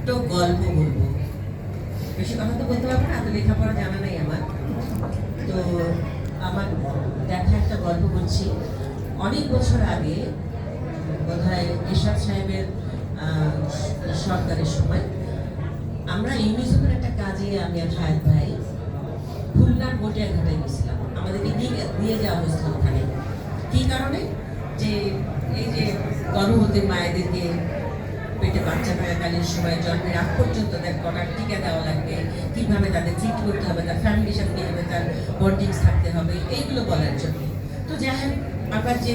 ছোট্ট গল্প বলবো। বেশি কথা তো বলতে পারবো না, এত লেখাপড়া জানা নাই আমার। তো আমার দেখা একটা গল্প বলছি। অনেক বছর আগে বোধহয় এরশাদ সাহেবের সরকারের সময় আমরা ইউনিসেফের একটা কাজে আমি আর হায়াত ভাই খুলনার গোটিয়া ঘাটায় গেছিলাম। আমাদেরকে নিয়ে যাওয়া হয়েছিল ওখানে। কী কারণে? যে এই যে গর্ভবতী মায়েদেরকে পেটে বাচ্চা থাকাকালীন সময় জন্মের আগ পর্যন্ত তাদের কটার টিকা দেওয়া লাগবে, কীভাবে তাদের ট্রিট করতে হবে, তার ফ্যামিলির সাথে কীভাবে তার বন্ডিংস থাকতে হবে, এইগুলো বলার জন্য। তো যাই হোক, আমরা যে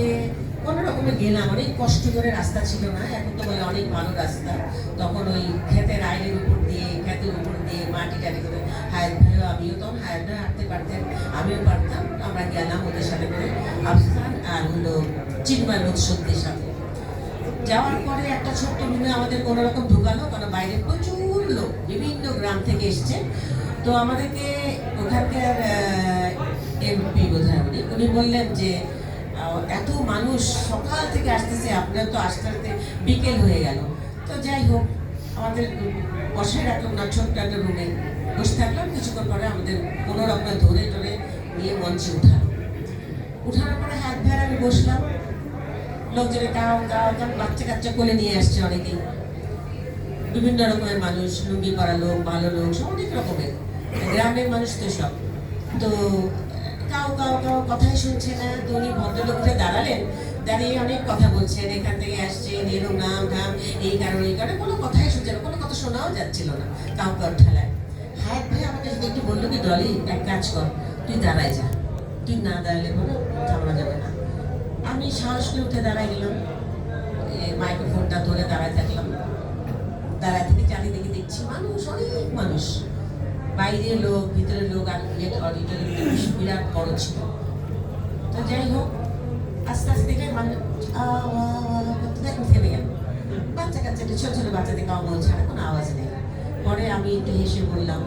কোনো রকমে গেলাম, অনেক কষ্ট করে, রাস্তা ছিল না, এখন তো বলে অনেক ভালো রাস্তা। তখন ওই ক্ষেতের আইনের উপর দিয়ে, ক্ষেতের উপর দিয়ে মাটি টাটি করে হায়াত ভাইও আমিও, তখন হায়াত ভাই হাঁটতে পারতেন, আমিও পারতাম। আমরা গেলাম ওদের সাথে করে, আফসান আর হলো চিন্ময় লোকশক্তির সাথে। যাওয়ার পরে একটা ছোট্ট রুমে আমাদের কোনো রকম ঢুকালো, কারণ বাইরে প্রচুর লোক বিভিন্ন গ্রাম থেকে এসছে। তো আমাদেরকে ওখানকার এমপি বোধহয় উনি বললেন যে এত মানুষ সকাল থেকে আসতেছে, আপনারা তো আসতে আসতে বিকেল হয়ে গেল। তো যাই হোক, আমাদের বসায় রাখলাম না, ছোট্ট একটা রুমে বসে থাকলাম। কিছুক্ষণ পরে আমাদের কোনো রকম ধরে টরে নিয়ে মঞ্চে উঠানোর পরে হাত ভেড়া আমি বসলাম। লোকজনে গাও গাও গাও, বাচ্চা কাচ্চা কোলে নিয়ে আসছে অনেকেই, বিভিন্ন রকমের মানুষ, লুঙ্গি পরা লোক, ভালো লোক, সব অনেক রকমের, গ্রামের মানুষ তো সব। তো কাউ কাউ কাউ কথাই শুনছে না। তো উনি ভদ্রলোক উঠে দাঁড়ালেন, দাঁড়িয়ে অনেক কথা বলছেন, এখান থেকে আসছেন, এরকম নাম ধাম, এই কারণে কোনো কথাই শুনছে না, কোনো কথা শোনাও যাচ্ছিল না কাউ কাউ ঠেলায়। হায়াত ভাই আমাকে একটু বললো কি, ডলি এক কাজ কর, তুই দাঁড়ায় যা, তুই না দাঁড়ালে কোনো থামানো যাবে না। আমি সাহস করে উঠে দাঁড়ায় গেলাম, মাইক্রোফোনটা ধরে দাঁড়ায় থাকলাম। দাঁড়ায় থেকে চারিদিকে দেখছি মানুষ, অনেক মানুষ, বাইরের লোক, ভিতরের লোক, আর অডিটোরিয়াম বিরাট বড় ছিল। তো যাই হোক, আস্তে আস্তে দেখে মানুষ থেমে গেল। বাচ্চা কাচ্চা, ছোট ছোট বাচ্চাদের কাউ ছাড়া কোনো আওয়াজ নেই। পরে আমি একটু হেসে বললাম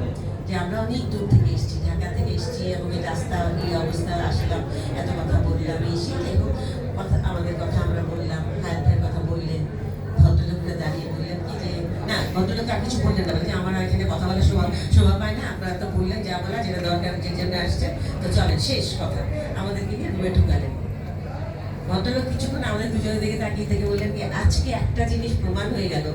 যে আমরা অনেক দূর থেকে এসেছি, ঢাকা থেকে এসেছি, এবং এই রাস্তা এই অবস্থা আসলাম, এত কথা বললাম, এসে কথা আমাদের কথা আমরা বললাম, হায়াত ভাইয়ের কথা বললেন। ভদ্রলোকরা দাঁড়িয়ে বললেন কি যে না, ভদ্রলোক আর কিছু বললেন না, যে আমার এখানে কথা বলার শোভা পায় না, আপনারা তো বললেন যা বলা, যেটা দরকার, যে জন্য আসছে, তো চলেন, শেষ কথা। আমাদেরকে নিয়ে রুমে ঢুকালেন। ভদ্রলোক কিছুক্ষণ আমাদের দুজনের দিকে তাকিয়ে থেকে বললেন কি, আজকে একটা জিনিস প্রমাণ হয়ে গেল,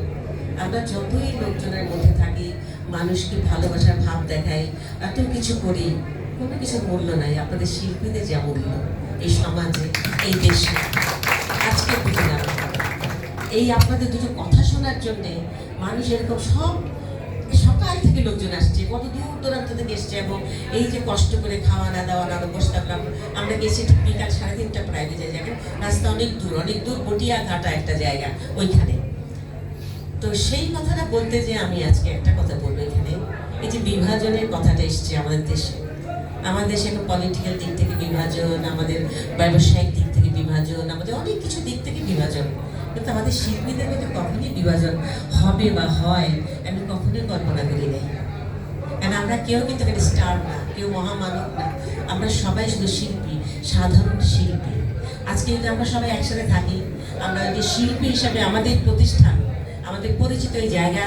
আমরা যতই লোকজনের মধ্যে থাকি, মানুষকে ভালোবাসার ভাব দেখাই, এত কিছু করি, কোনো কিছুর মূল্য নাই। আপনাদের শিল্পীদের যা মূল্য এই সমাজে, এই দেশে, আজকে বুঝলাম। এই আপনাদের দুটো কথা শোনার জন্যে মানুষ এরকম সব সকাল থেকে লোকজন আসছে, কত দূর দূরান্ত থেকে এসছে, এবং এই যে কষ্ট করে খাওয়া না দাওয়া না বসে থাকলাম। আমরা গেছি বিকাল 3:30 প্রায় বেজে যাবে, রাস্তা অনেক দূর, বটিয়া ঘাটা একটা জায়গা ওইখানে। তো সেই কথাটা বলতে যে আমি আজকে একটা কথা বলবো এখানে, এই যে বিভাজনের কথাটা এসছে আমাদের দেশে। আমাদের দেশে এখন পলিটিক্যাল দিক থেকে বিভাজন, আমাদের ব্যবসায়িক দিক থেকে বিভাজন, আমাদের অনেক কিছু দিক থেকে বিভাজন, কিন্তু আমাদের শিল্পীদের মধ্যে কখনই বিভাজন হবে বা হয় আমি কখনোই কল্পনা করি নাই। কারণ আমরা কেউ কিন্তু এখানে স্টার না, কেউ মহামানব না, আমরা সবাই শুধু শিল্পী, সাধারণ শিল্পী। আজকে যদি আমরা সবাই একসাথে থাকি, আমরা যদি শিল্পী হিসাবে আমাদের প্রতিষ্ঠান, আমাদের পরিচিত এই জায়গা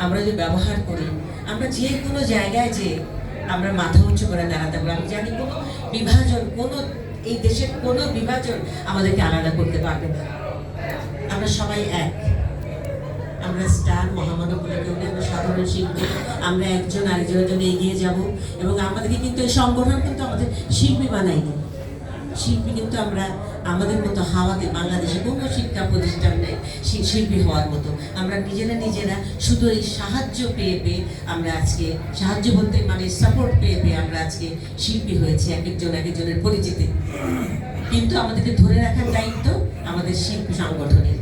আমরা যদি ব্যবহার করি, আমরা যে কোনো জায়গায় যে আমরা মাথা উঁচু করে দাঁড়াতে পারবো। আমি জানি কোনো বিভাজন, কোনো এই দেশের কোনো বিভাজন আমাদেরকে আলাদা করতে পারবে না। আমরা সবাই এক, আমরা স্টার মহামানব বলে কেউ নেই, আমরা সাধারণ শিল্পী, আমরা একজন আরেকজনের জন্য এগিয়ে যাব। এবং আমাদেরকে কিন্তু এই সংগঠন কিন্তু আমাদের শিল্পী বানায়নি, শিল্পী কিন্তু আমরা আমাদের মতো হাওয়াতে, বাংলাদেশে কোনো শিক্ষা প্রতিষ্ঠান নেই শিল্পী হওয়ার মতো। আমরা নিজেরা শুধু এই সাহায্য পেয়ে পেয়ে আমরা আজকে, সাহায্য বলতে মানে সাপোর্ট পেয়ে পেয়ে আমরা আজকে শিল্পী হয়েছি, এক একজনের পরিচিতি। কিন্তু আমাদেরকে ধরে রাখার দায়িত্ব আমাদের শিল্পী সংগঠনের।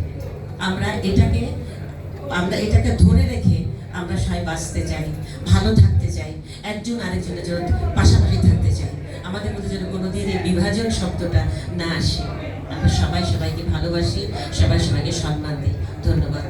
আমরা এটাকে ধরে রেখে আমরা সবাই বাঁচতে চাই, ভালো থাকতে চাই, একজন আরেকজনের জন্য পাশাপাশি থাকতে চাই। আমাদের মধ্যে যেন কোনোদিন এই বিভাজন শব্দটা না আসে। আমরা সবাই সবাইকে ভালোবাসি, সবাই সবাইকে সম্মান দিই। ধন্যবাদ।